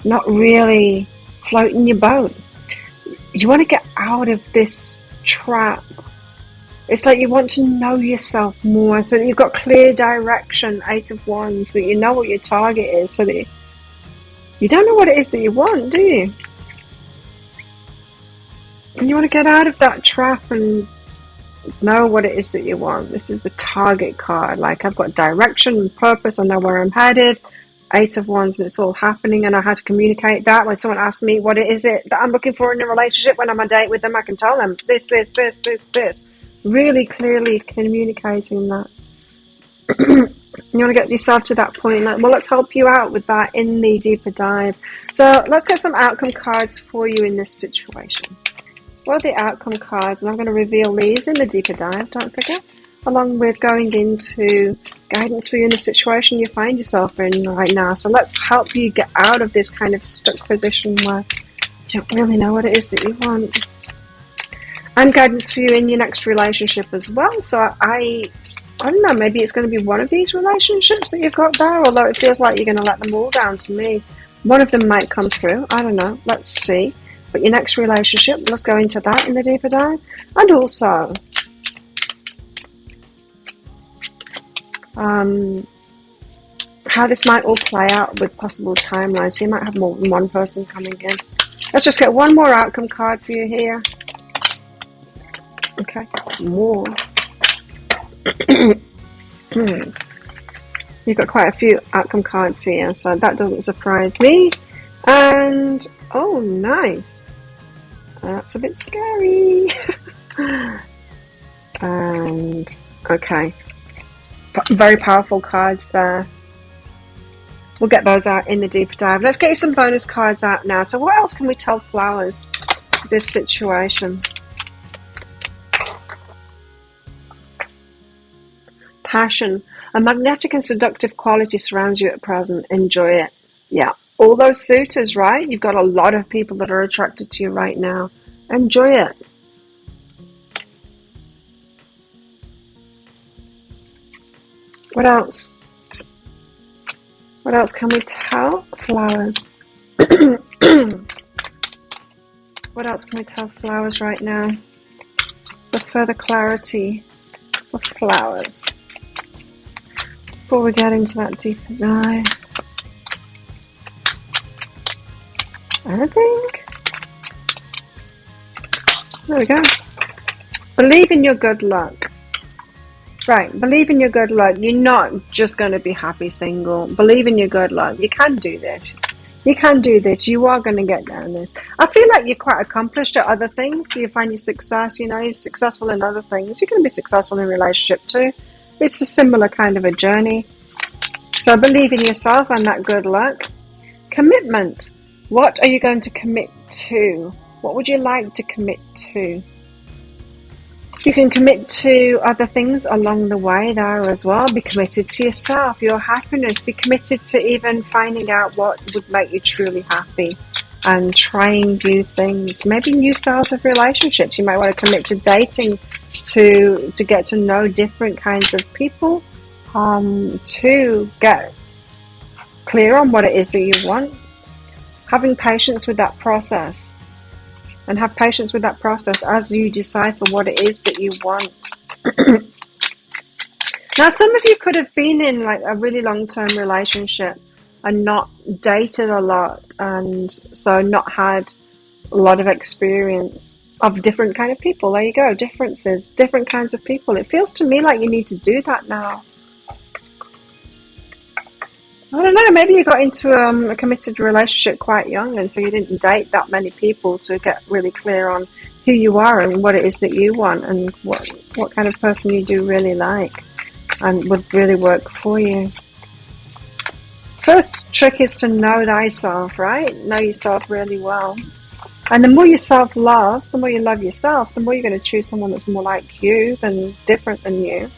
not really floating your boat. You want to get out of this trap. It's like you want to know yourself more so that you've got clear direction, 8 of Wands, so that you know what your target is, so that you don't know what it is that you want, do you? And you want to get out of that trap and know what it is that you want. This is the target card. Like, I've got direction and purpose. I know where I'm headed. 8 of Wands, and it's all happening. I know how to communicate that. When someone asks me what it is that I'm looking for in a relationship, when I'm on a date with them, I can tell them this. Really clearly communicating that. You want to get yourself to that point, like, well, let's help you out with that in the deeper dive. So let's get some outcome cards for you in this situation. What are the outcome cards? And I'm going to reveal these in the deeper dive, don't forget, along with going into guidance for you in the situation you find yourself in right now. So let's help you get out of this kind of stuck position where you don't really know what it is that you want. And guidance for you in your next relationship as well. So I don't know, maybe it's going to be one of these relationships that you've got there, although it feels like you're going to let them all down to me. One of them might come through. I don't know. Let's see. But your next relationship, let's go into that in the deeper dive. And also, how this might all play out with possible timelines. So you might have more than one person coming in. Let's just get one more outcome card for you here. Okay, more. You've got quite a few outcome cards here, so that doesn't surprise me. And, oh, nice. That's a bit scary. And, okay. Very powerful cards there. We'll get those out in the deeper dive. Let's get you some bonus cards out now. So what else can we tell flowers this situation? Passion. A magnetic and seductive quality surrounds you at present. Enjoy it. Yeah. All those suitors, right? You've got a lot of people that are attracted to you right now. Enjoy it. What else? What else can we tell flowers? What else can we tell flowers right now? For further clarity for flowers. Before we get into that deeper dive. Anything? There we go. Believe in your good luck. Right, believe in your good luck. You're not just going to be happy single. Believe in your good luck. You can do this. You can do this. You are going to get down this. I feel like you're quite accomplished at other things. You find your success, you know, you're successful in other things. You're going to be successful in a relationship too. It's a similar kind of a journey. So believe in yourself and that good luck. Commitment. What are you going to commit to? What would you like to commit to? You can commit to other things along the way there as well. Be committed to yourself, your happiness. Be committed to even finding out what would make you truly happy and trying new things. Maybe new styles of relationships. You might want to commit to dating to get to know different kinds of people, to get clear on what it is that you want. Having patience with that process. And have patience with that process as you decipher what it is that you want. Now, some of you could have been in like a really long-term relationship and not dated a lot, and so not had a lot of experience of different kind of people. There you go, differences, different kinds of people. It feels to me like you need to do that now. I don't know, maybe you got into a committed relationship quite young, and so you didn't date that many people to get really clear on who you are and what it is that you want and what kind of person you do really like and would really work for you. First trick is to know thyself, right? Know yourself really well. And the more you self-love, the more you love yourself, the more you're going to choose someone that's more like you than different than you.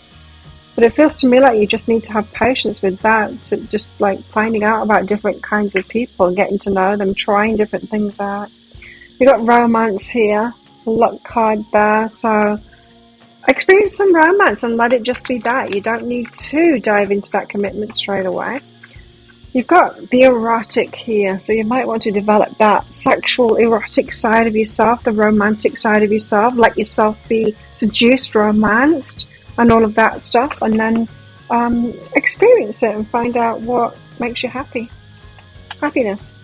But it feels to me like you just need to have patience with that, to just like finding out about different kinds of people, getting to know them, trying different things out. You've got romance here, a luck card there, so experience some romance and let it just be that. You don't need to dive into that commitment straight away. You've got the erotic here, so you might want to develop that sexual, erotic side of yourself, the romantic side of yourself, let yourself be seduced, romanced, and all of that stuff, and then experience it and find out what makes you happy. Happiness.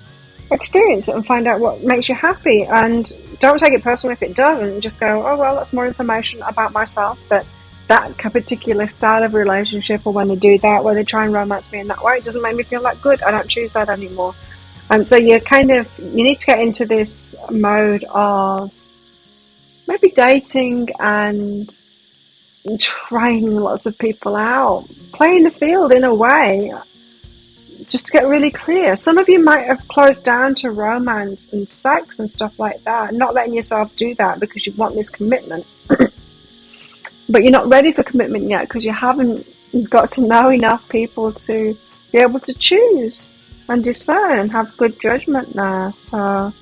Experience it and find out what makes you happy, and don't take it personally if it doesn't. Just go, oh well, that's more information about myself, but that particular style of relationship, or when they do that, where they try and romance me in that way, it doesn't make me feel that good. I don't choose that anymore. And so you need to get into this mode of maybe dating and trying lots of people out, playing the field in a way, just to get really clear. Some of you might have closed down to romance and sex and stuff like that, not letting yourself do that because you want this commitment. But you're not ready for commitment yet because you haven't got to know enough people to be able to choose and discern and have good judgment there. So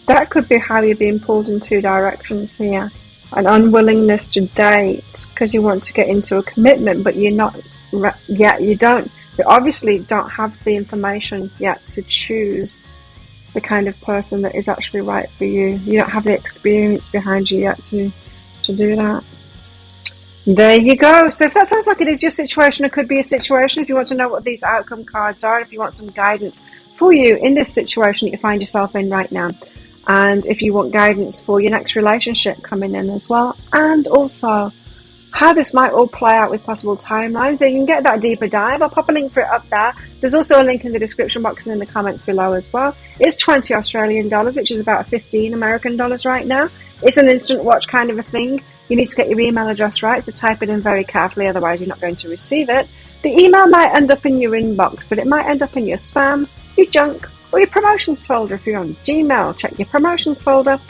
that could be how you're being pulled in two directions here. An unwillingness to date because you want to get into a commitment, but you're not yet. You obviously don't have the information yet to choose the kind of person that is actually right for you. You don't have the experience behind you yet to do that. There you go. So if that sounds like it is your situation, it could be a situation. If you want to know what these outcome cards are, if you want some guidance for you in this situation that you find yourself in right now, and if you want guidance for your next relationship coming in as well, and also how this might all play out with possible timelines, so you can get that deeper dive. I'll pop a link for it up there. There's also a link in the description box and in the comments below as well. It's 20 Australian dollars, which is about 15 American dollars right now. It's an instant watch kind of a thing. You need to get your email address right, so type it in very carefully, otherwise you're not going to receive it. The email might end up in your inbox, but it might end up in your spam, your junk, or your promotions folder. If you're on Gmail, check your promotions folder.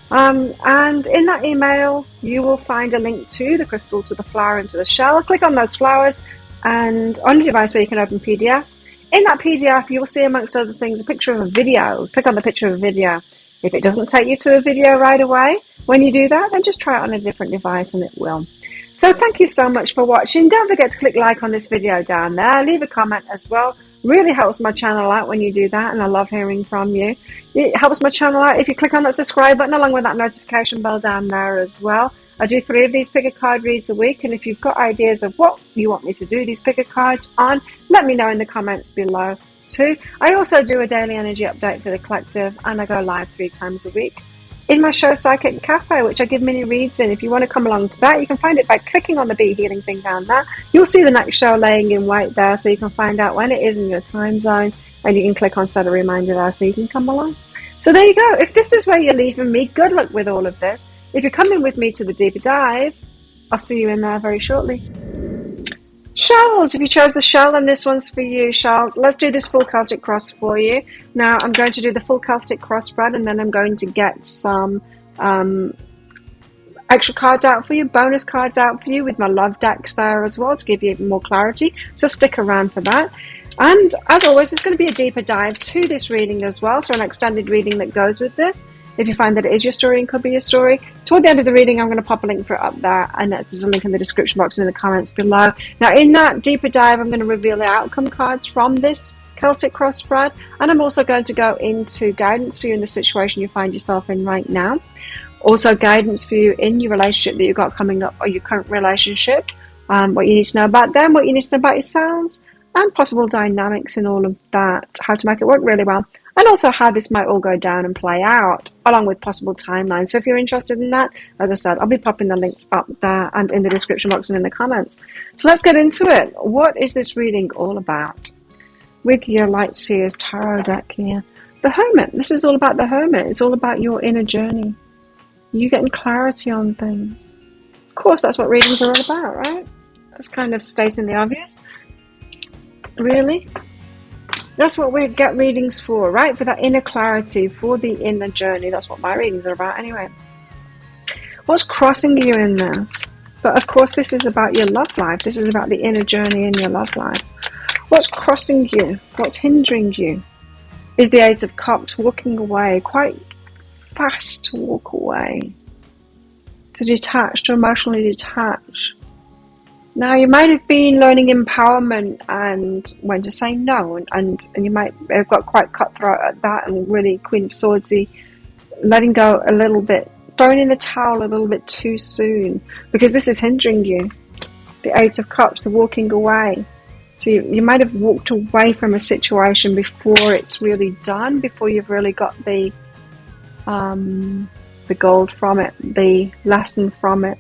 And in that email, you will find a link to the crystal, to the flower, and to the shell. Click on those flowers, and on your device where you can open PDFs. In that PDF, you will see, amongst other things, a picture of a video. Click on the picture of a video. If it doesn't take you to a video right away, when you do that, then just try it on a different device and it will. So thank you so much for watching. Don't forget to click like on this video down there. Leave a comment as well. Really helps my channel out when you do that, and I love hearing from you. It helps my channel out if you click on that subscribe button along with that notification bell down there as well. I do 3 of these pick a card reads a week, and if you've got ideas of what you want me to do these pick a cards on, let me know in the comments below too. I also do a daily energy update for the collective, and I go live 3 times a week in my show Psychic Cafe, which I give mini reads in. If you want to come along to that, you can find it by clicking on the Be Healing thing down there. You'll see the next show laying in white there, so you can find out when it is in your time zone, and you can click on set a reminder there so you can come along. So there you go. If this is where you're leaving me, good luck with all of this. If you're coming with me to the deeper dive, I'll see you in there very shortly. Shells, if you chose the shell, then this one's for you, Shells. Let's do this full Celtic cross for you. Now, I'm going to do the full Celtic cross spread, and then I'm going to get some extra cards out for you, bonus cards out for you with my love decks there as well to give you more clarity. So stick around for that. And as always, there's going to be a deeper dive to this reading as well, so an extended reading that goes with this. If you find that it is your story and could be your story, toward the end of the reading, I'm going to pop a link for it up there, and there's a link in the description box and in the comments below. Now, in that deeper dive, I'm going to reveal the outcome cards from this Celtic cross spread, and I'm also going to go into guidance for you in the situation you find yourself in right now. Also, guidance for you in your relationship that you've got coming up, or your current relationship, what you need to know about them, what you need to know about yourselves, and possible dynamics in all of that, how to make it work really well. And also how this might all go down and play out, along with possible timelines. So if you're interested in that, as I said, I'll be popping the links up there and in the description box and in the comments. So let's get into it. What is this reading all about? With your Light Seers Tarot deck here. The Hermit. This is all about the Hermit. It's all about your inner journey. You getting clarity on things. Of course, that's what readings are all about, right? That's kind of stating the obvious. Really? That's what we get readings for, right? For that inner clarity, for the inner journey. That's what my readings are about anyway. What's crossing you in this? But of course, this is about your love life. This is about the inner journey in your love life. What's crossing you? What's hindering you? Is the Eight of Cups, walking away, quite fast to walk away, to detach, to emotionally detach. Now, you might have been learning empowerment and when to say no, and you might have got quite cutthroat at that and really Queen of Swordsy, letting go a little bit, throwing in the towel a little bit too soon, because this is hindering you. The Eight of Cups, the walking away. So you might have walked away from a situation before it's really done, before you've really got the gold from it, the lesson from it.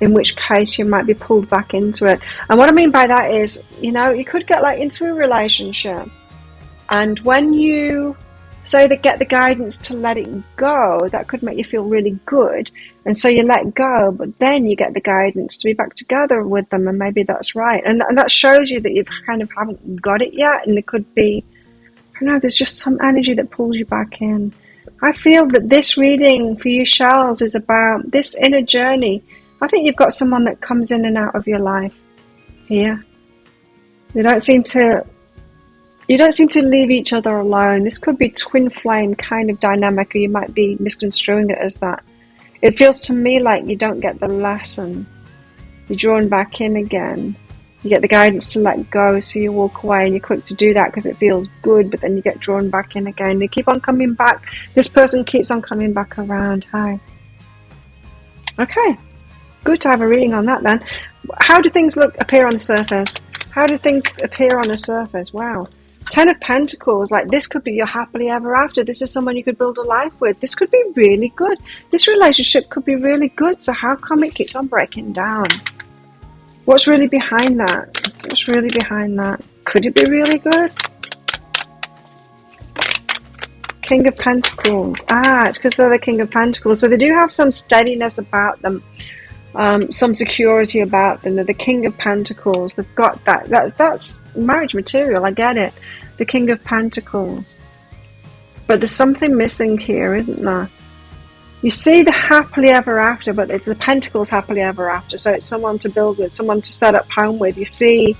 In which case you might be pulled back into it. And what I mean by that is, you know, you could get like into a relationship, and when you say they get the guidance to let it go, that could make you feel really good, and so you let go, but then you get the guidance to be back together with them, and maybe that's right, and that shows you that you kind of haven't got it yet, and it could be, I don't know, there's just some energy that pulls you back in. I feel that this reading for you, Shells, is about this inner journey. I think you've got someone that comes in and out of your life here. You don't seem to leave each other alone. This could be twin flame kind of dynamic, or you might be misconstruing it as that. It feels to me like you don't get the lesson. You're drawn back in again. You get the guidance to let go, so you walk away, and you're quick to do that because it feels good, but then you get drawn back in again. They keep on coming back. This person keeps on coming back around. Hi. Okay. Good to have a reading on that then. How do things appear on the surface? How do things appear on the surface? Wow. 10 of Pentacles, like this could be your happily ever after. This is someone you could build a life with. This could be really good. This relationship could be really good. So how come it keeps on breaking down? What's really behind that? What's really behind that? Could it be really good? King of Pentacles. It's because they're the King of Pentacles. So they do have some steadiness about them. Some security about them. They're the King of Pentacles. They've got that. That's marriage material. I get it. The King of Pentacles. But there's something missing here, isn't there? You see the happily ever after, but it's the Pentacles happily ever after. So it's someone to build with, someone to set up home with. You see,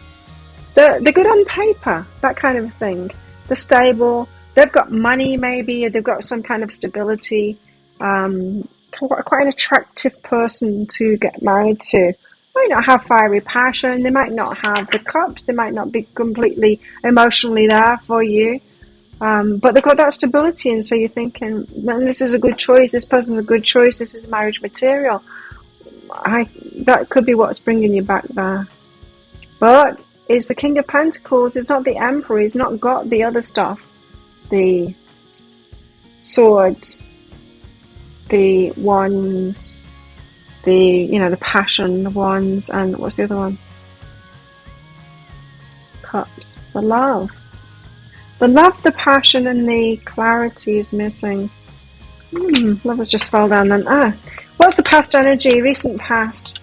they're good on paper, that kind of thing. They're stable. They've got money, maybe. They've got some kind of stability. Quite an attractive person to get married to. Might not have fiery passion, they might not have the cups, they might not be completely emotionally there for you, but they've got that stability, and so you're thinking, man, this is a good choice, this person's a good choice, this is marriage material. That could be what's bringing you back there. But it's the King of Pentacles, it's not the Emperor, he's not got the other stuff, the swords, the wands, the passion, the wands, and what's the other one? Cups. The love, the passion, and the clarity is missing. Love has just fell down then. What's the past energy, recent past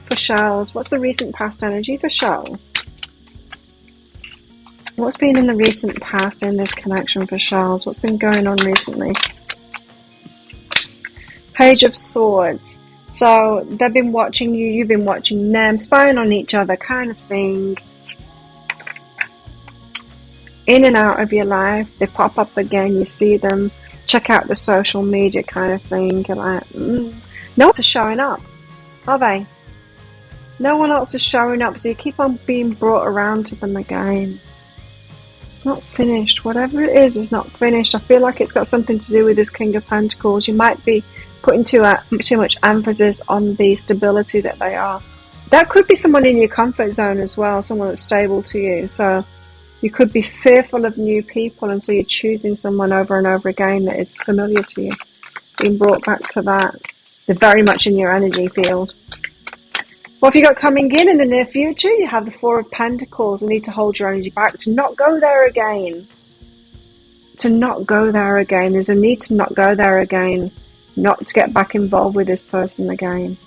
for Shells? What's the recent past energy for Shells? What's been in the recent past in this connection for Shells? What's been going on recently? Page of Swords. So they've been watching you, you've been watching them, spying on each other kind of thing. In and out of your life, they pop up again, you see them, check out the social media kind of thing. You're like, no one else is showing up, are they? No one else is showing up, so you keep on being brought around to them again. It's not finished. Whatever it is not finished. I feel like it's got something to do with this King of Pentacles. You might be putting too much emphasis on the stability that they are. That could be someone in your comfort zone as well, someone that's stable to you. So you could be fearful of new people, and so you're choosing someone over and over again that is familiar to you. Being brought back to that. They're very much in your energy field. What have you got coming in the near future? You have the Four of Pentacles. You need to hold your energy back to not go there again. To not go there again. There's a need to not go there again. Not to get back involved with this person again.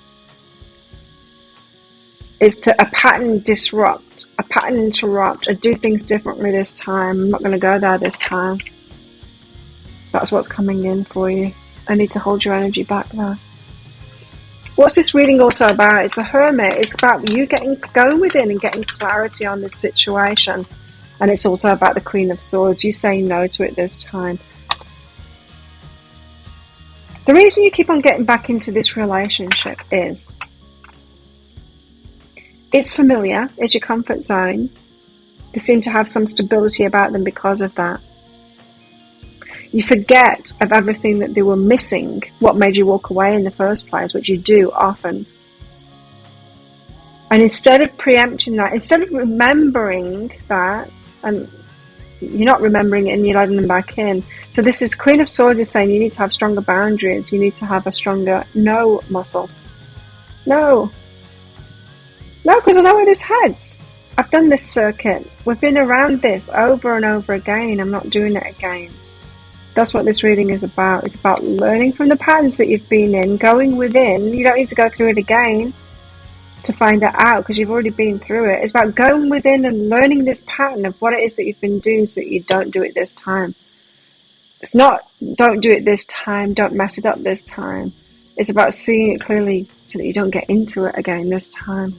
is to a pattern disrupt, a pattern interrupt, or do things differently this time. I'm not going to go there this time. That's what's coming in for you. I need to hold your energy back there. What's this reading also about? It's the Hermit. It's about you going within and getting clarity on this situation. And it's also about the Queen of Swords. You say no to it this time. The reason you keep on getting back into this relationship is it's familiar. It's your comfort zone. They seem to have some stability about them because of that. You forget of everything that they were missing, what made you walk away in the first place, which you do often. And instead of preempting that, instead of remembering that, and you're not remembering it and you're letting them back in. So this is Queen of Swords is saying you need to have stronger boundaries. You need to have a stronger no muscle. No. No, because I know where this heads. I've done this circuit. We've been around this over and over again. I'm not doing it again. That's what this reading is about. It's about learning from the patterns that you've been in, going within. You don't need to go through it again to find it out because you've already been through it. It's about going within and learning this pattern of what it is that you've been doing so that you don't do it this time. It's not don't do it this time, don't mess it up this time. It's about seeing it clearly so that you don't get into it again this time.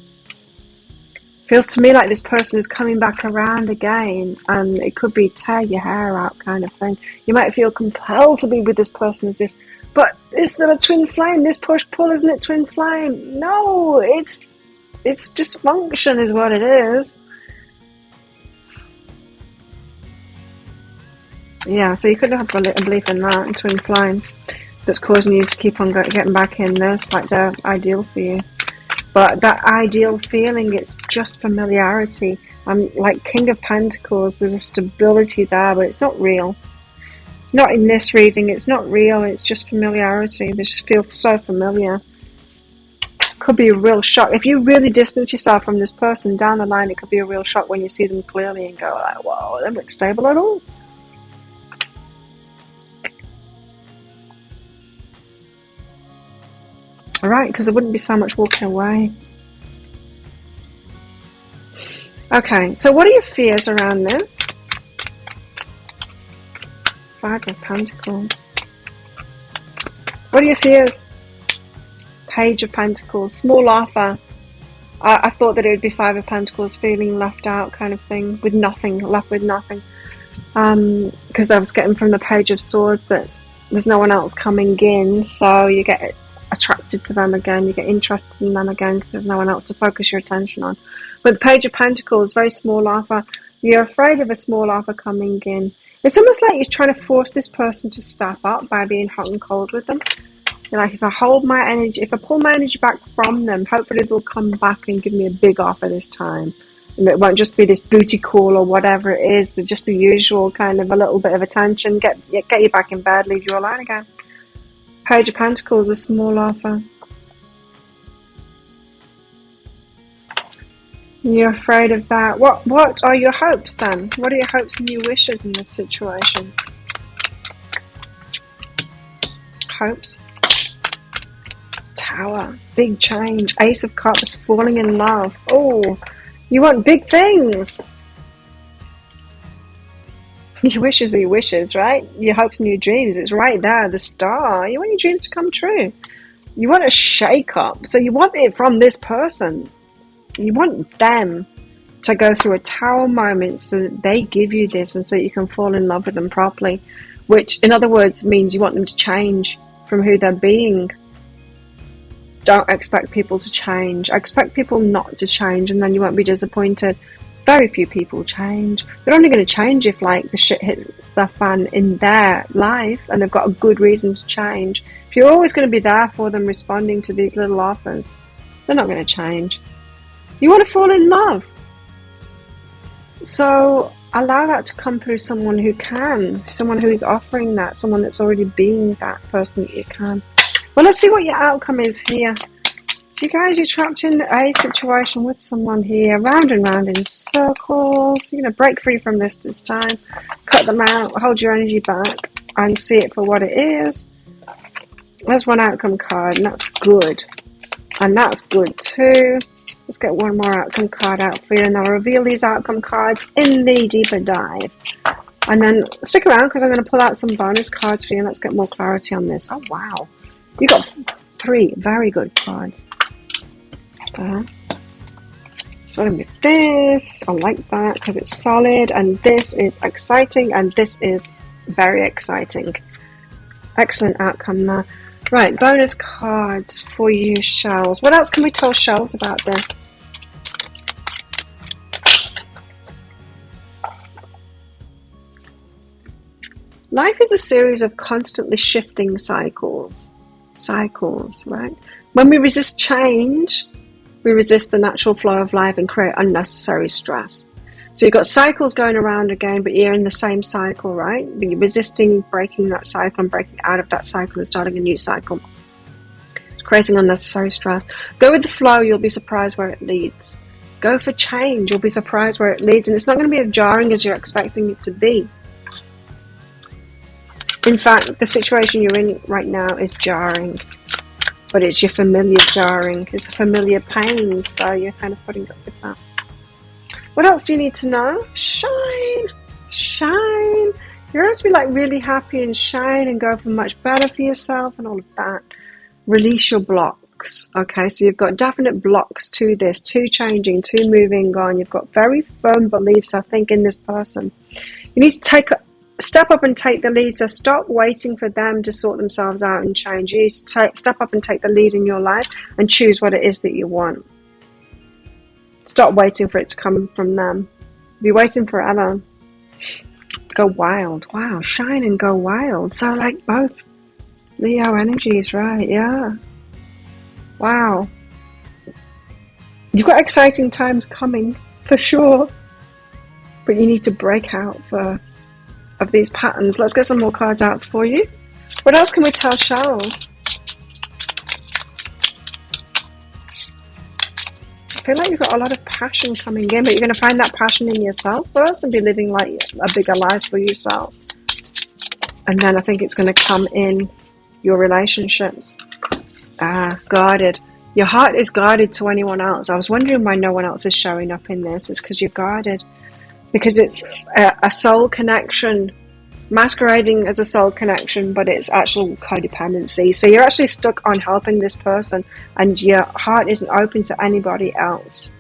Feels to me like this person is coming back around again, and it could be tear your hair out kind of thing. You might feel compelled to be with this person as if, but is there a twin flame? This push-pull, isn't it twin flame? No, it's dysfunction is what it is. Yeah, so you could have a belief in that, in twin flames, that's causing you to keep on getting back in this, like they're ideal for you. But that ideal feeling, it's just familiarity. Like King of Pentacles, there's a stability there, but it's not real. It's not in this reading, it's not real, it's just familiarity. They just feel so familiar. Could be a real shock. If you really distance yourself from this person down the line, it could be a real shock when you see them clearly and go like, whoa, they're not stable at all. Alright, because there wouldn't be so much walking away. Okay, so what are your fears around this? Five of Pentacles. What are your fears? Page of Pentacles. Small offer. I thought that it would be Five of Pentacles, feeling left out kind of thing, with nothing, left with nothing. Because I was getting from the Page of Swords that there's no one else coming in, so you get attracted to them again, you get interested in them again because there's no one else to focus your attention on. But the Page of Pentacles, very small offer. You're afraid of a small offer coming in. It's almost like you're trying to force this person to step up by being hot and cold with them. You're like, if I hold my energy, if I pull my energy back from them, hopefully they'll come back and give me a big offer this time. And it won't just be this booty call or whatever it is. They're just the usual kind of a little bit of attention, get you back in bed, leave you alone again. Page of Pentacles, a small offer. You're afraid of that. What are your hopes then? What are your hopes and your wishes in this situation? Hopes. Tower. Big change. Ace of Cups. Falling in love. Oh, you want big things. Your wishes are your wishes, right? Your hopes and your dreams. It's right there, the star. You want your dreams to come true. You want a shake-up. So you want it from this person. You want them to go through a tower moment so that they give you this and so you can fall in love with them properly. Which, in other words, means you want them to change from who they're being. Don't expect people to change. Expect people not to change and then you won't be disappointed. Very few people change. They're only going to change if like the shit hits the fan in their life and they've got a good reason to change. If you're always going to be there for them responding to these little offers, they're not going to change. You want to fall in love. So allow that to come through someone who can, someone who is offering that, someone that's already being that person that you can. Well, let's see what your outcome is here. So you guys, you're trapped in a situation with someone here, round and round in circles. You're going to break free from this time, cut them out, hold your energy back and see it for what it is. There's one outcome card and that's good. And that's good too. Let's get one more outcome card out for you, and I'll reveal these outcome cards in the deeper dive. And then stick around because I'm going to pull out some bonus cards for you. Let's get more clarity on this. Oh, wow. You got 3 very good cards. So with this, I like that because it's solid, and this is exciting, and this is very exciting. Excellent outcome there. Right, bonus cards for you, Shells. What else can we tell Shells about this? Life is a series of constantly shifting cycles. Cycles, right? When we resist change, we resist the natural flow of life and create unnecessary stress. So you've got cycles going around again, but you're in the same cycle, right? But you're resisting breaking that cycle and breaking out of that cycle and starting a new cycle. Creating unnecessary stress. Go with the flow, you'll be surprised where it leads. Go for change, you'll be surprised where it leads. And it's not going to be as jarring as you're expecting it to be. In fact, the situation you're in right now is jarring. But it's your familiar jarring. It's the familiar pains, so you're kind of putting up with that. What else do you need to know? Shine! Shine! You're going to be like really happy and shine and go for much better for yourself and all of that. Release your blocks. Okay, so you've got definite blocks to this, to changing, to moving on. You've got very firm beliefs, I think, in this person. You need to step up and take the lead. So stop waiting for them to sort themselves out and change. You need to step up and take the lead in your life and choose what it is that you want. Stop waiting for it to come from them. Be waiting forever. Go wild. Wow, shine and go wild. So like both Leo energies, right? Yeah. Wow. You've got exciting times coming, for sure. But you need to break out of these patterns. Let's get some more cards out for you. What else can we tell Shells? I feel like you've got a lot of passion coming in, but you're going to find that passion in yourself first and be living like a bigger life for yourself. And then I think it's going to come in your relationships. Guarded. Your heart is guarded to anyone else. I was wondering why no one else is showing up in this. It's because you're guarded. Because it's a soul connection masquerading as a soul connection, but it's actual codependency. So you're actually stuck on helping this person and your heart isn't open to anybody else.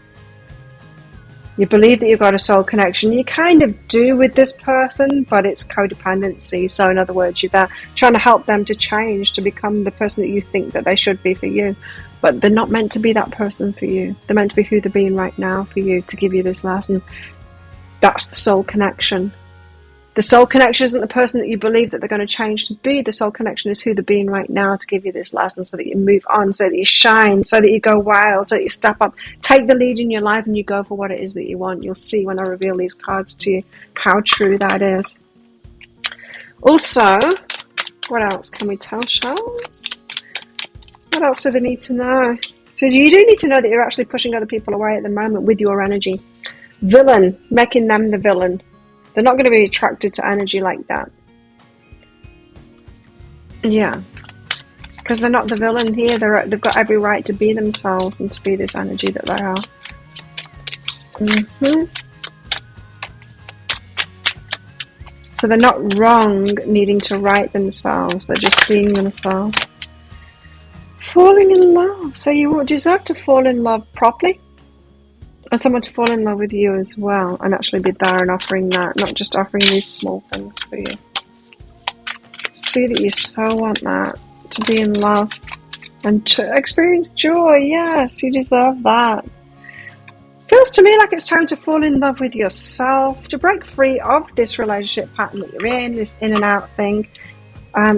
You believe that you've got a soul connection. You kind of do with this person, but it's codependency. So in other words, you're there trying to help them to change, to become the person that you think that they should be for you. But they're not meant to be that person for you. They're meant to be who they're being right now for you, to give you this lesson. That's the soul connection. The soul connection isn't the person that you believe that they're going to change to be. The soul connection is who they're being right now, to give you this lesson so that you move on, so that you shine, so that you go wild, so that you step up, take the lead in your life and you go for what it is that you want. You'll see when I reveal these cards to you how true that is. Also, what else can we tell Shells? What else do they need to know? So you do need to know that you're actually pushing other people away at the moment with your energy. Villain, making them the villain. They're not going to be attracted to energy like that. Yeah. Because they're not the villain here. They've got every right to be themselves and to be this energy that they are. So they're not wrong needing to right themselves. They're just being themselves. Falling in love. So you deserve to fall in love properly. And someone to fall in love with you as well, and actually be there and offering that, not just offering these small things for you. See that you so want that, to be in love and to experience joy. Yes, you deserve that. Feels to me like it's time to fall in love with yourself, to break free of this relationship pattern that you're in, this in and out thing.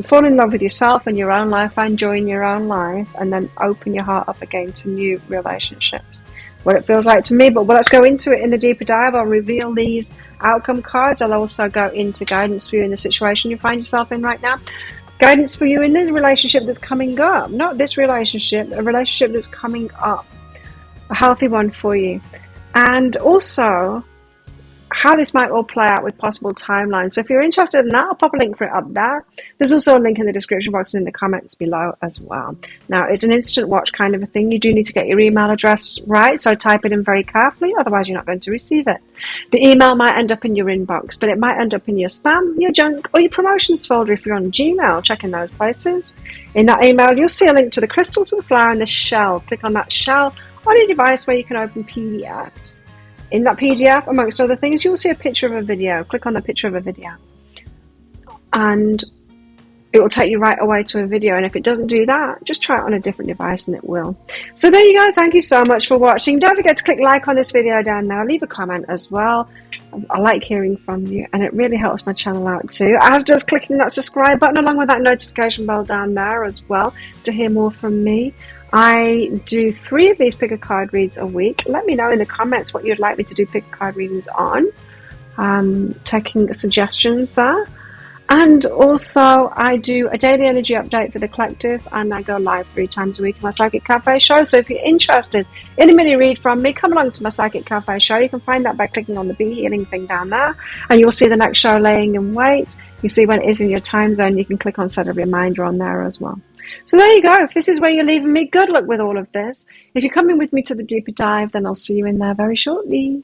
Fall in love with yourself and your own life, find joy in your own life, and then open your heart up again to new relationships. What it feels like to me, but let's go into it in the deeper dive. I'll reveal these outcome cards. I'll also go into guidance for you in the situation you find yourself in right now. Guidance for you in the relationship that's coming up. Not this relationship, a relationship that's coming up. A healthy one for you. And also, how this might all play out with possible timelines. So if you're interested in that, I'll pop a link for it up there. There's also a link in the description box and in the comments below as well. Now, it's an instant watch kind of a thing. You do need to get your email address right, so type it in very carefully, otherwise you're not going to receive it. The email might end up in your inbox, but it might end up in your spam, your junk, or your promotions folder if you're on Gmail. Check in those places. In that email, you'll see a link to the crystal, to the flower, and the shell. Click on that shell on your device where you can open PDFs. In that PDF, amongst other things, you'll see a picture of a video. Click on the picture of a video and it will take you right away to a video. And if it doesn't do that, just try it on a different device and it will. So there you go. Thank you so much for watching. Don't forget to click like on this video down there. Leave a comment as well. I like hearing from you and it really helps my channel out too, as does clicking that subscribe button along with that notification bell down there as well to hear more from me. I do 3 of these pick a card reads a week. Let me know in the comments what you'd like me to do pick a card readings on. Taking suggestions there. And also I do a daily energy update for the collective and I go live 3 times a week in my Psychic Cafe show. So if you're interested in a mini read from me, come along to my Psychic Cafe show. You can find that by clicking on the Be Healing thing down there and you'll see the next show laying in wait. You see when it is in your time zone. You can click on set a reminder on there as well. So there you go. If this is where you're leaving me, good luck with all of this. If you're coming with me to the deeper dive, then I'll see you in there very shortly.